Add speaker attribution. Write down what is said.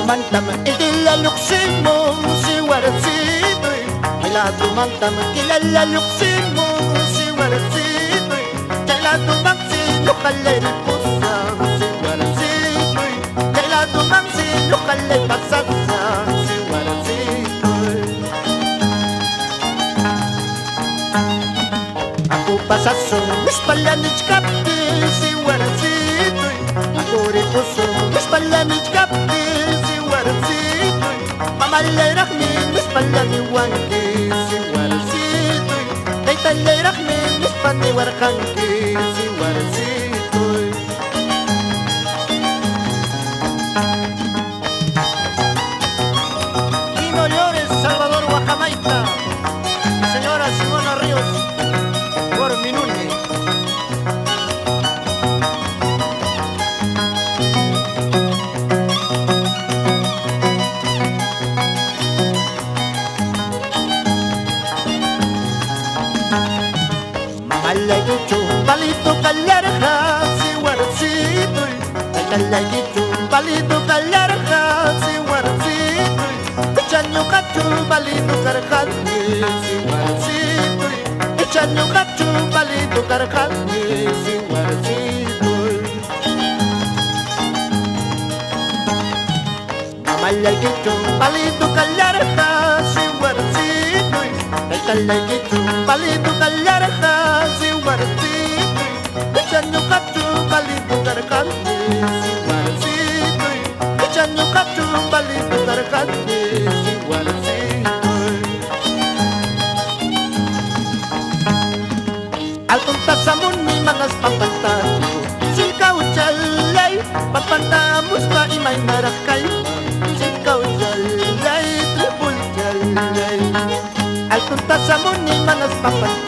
Speaker 1: mantam idilla luksimo si warasitoy Bailado mantam kilala luksimo si warasitoy Bailado mang sinukalay pusang si warasitoy Bailado mang sinukalay pasatsang si warasitoy Ako pasasong mispalanich kapti si warasitoy Ako ripuso mispalanich kapti si warasitoy Mamalerak min mispalaniwanki si warasitoy Daytalerak min mispaniwarkanki si warasitoy Quino Llores, Salvador Guacamaita Señora Simona Ríos por Minuni Malagicho, palito calarja, si warasitoy Malagicho, palito calarja, si warasitoy Echanyo cacho, palito carjante, si warasitoy Echanyo cacho, palito carjante, si warasitoy Malagicho, palito calarja, si warasitoy Malagicho, palito calarja, si warasitoy Echanyo cacho, palito carjante, si warasitoy Echanyo cacho, palito carjante, si warasitoy Altong tasamun ni mangas pampantado Sikaw jalay, pampantamos pa imay narakay Sikaw jalay, tripul jalay Altong tasamun ni mangas pampantado